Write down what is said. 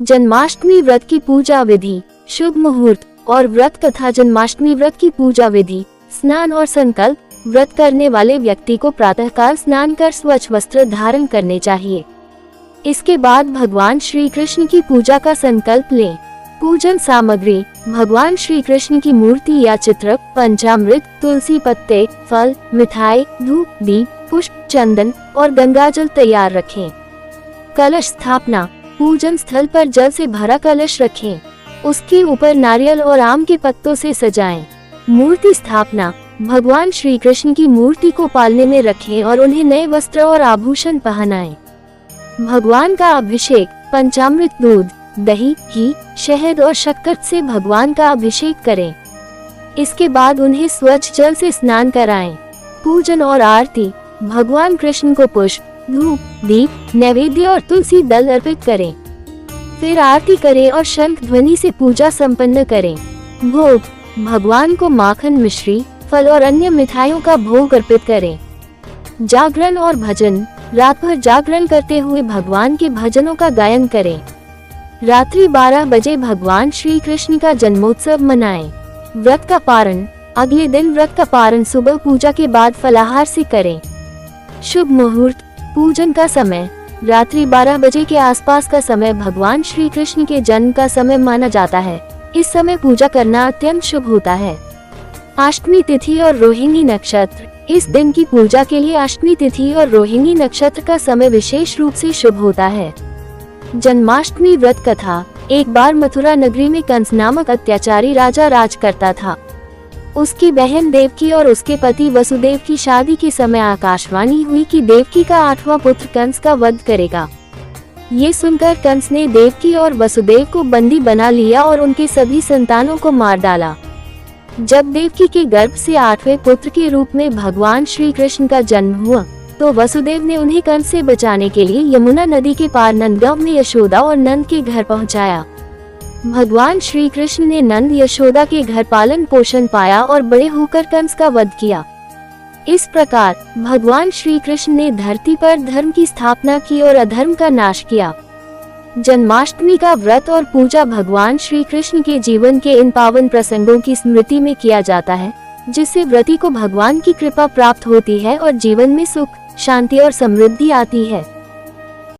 जन्माष्टमी व्रत की पूजा विधि। शुभ मुहूर्त और व्रत कथा। जन्माष्टमी व्रत की पूजा विधि। स्नान और संकल्प। व्रत करने वाले व्यक्ति को प्रातःकाल स्नान कर स्वच्छ वस्त्र धारण करने चाहिए। इसके बाद भगवान श्री कृष्ण की पूजा का संकल्प लें। पूजन सामग्री। भगवान श्री कृष्ण की मूर्ति या चित्र, पंचामृत, तुलसी पत्ते, फल, मिठाई, धूप, दीप, पुष्प, चंदन और गंगाजल तैयार रखें। कलश स्थापना। पूजन स्थल पर जल से भरा कलश रखें। उसके ऊपर नारियल और आम के पत्तों से सजाएं। मूर्ति स्थापना। भगवान श्री कृष्ण की मूर्ति को पालने में रखें और उन्हें नए वस्त्र और आभूषण पहनाएं। भगवान का अभिषेक। पंचामृत, दूध, दही, घी, शहद और शक्कर से भगवान का अभिषेक करें। इसके बाद उन्हें स्वच्छ जल से स्नान कराएं। पूजन और आरती। भगवान कृष्ण को पुष्प, धूप, दीप, नैवेद्य और तुलसी दल अर्पित करें। फिर आरती करें और शंख ध्वनि से पूजा संपन्न करें। भोग। भगवान को माखन, मिश्री, फल और अन्य मिठाइयों का भोग अर्पित करें। जागरण और भजन। रात भर जागरण करते हुए भगवान के भजनों का गायन करें। रात्रि 12 बजे भगवान श्री कृष्ण का जन्मोत्सव मनाएं। व्रत का पारण। अगले दिन व्रत का पारण सुबह पूजा के बाद फलाहार से करें। शुभ मुहूर्त। पूजन का समय। रात्रि 12 बजे के आसपास का समय भगवान श्री कृष्ण के जन्म का समय माना जाता है। इस समय पूजा करना अत्यंत शुभ होता है। अष्टमी तिथि और रोहिणी नक्षत्र। इस दिन की पूजा के लिए अष्टमी तिथि और रोहिणी नक्षत्र का समय विशेष रूप से शुभ होता है। जन्माष्टमी व्रत कथा। एक बार मथुरा नगरी में कंस नामक अत्याचारी राजा राज करता था। उसकी बहन देवकी और उसके पति वसुदेव की शादी के समय आकाशवाणी हुई कि देवकी का 8वां पुत्र कंस का वध करेगा। ये सुनकर कंस ने देवकी और वसुदेव को बंदी बना लिया और उनके सभी संतानों को मार डाला। जब देवकी के गर्भ से 8वें पुत्र के रूप में भगवान श्री कृष्ण का जन्म हुआ, तो वसुदेव ने उन्हें कंस से बचाने के लिए यमुना नदी के पार नंदगांव में यशोदा और नंद के घर पहुंचाया। भगवान श्री कृष्ण ने नंद यशोदा के घर पालन पोषण पाया और बड़े होकर कंस का वध किया। इस प्रकार भगवान श्री कृष्ण ने धरती पर धर्म की स्थापना की और अधर्म का नाश किया। जन्माष्टमी का व्रत और पूजा भगवान श्री कृष्ण के जीवन के इन पावन प्रसंगों की स्मृति में किया जाता है, जिससे व्रती को भगवान की कृपा प्राप्त होती है और जीवन में सुख, शांति और समृद्धि आती है।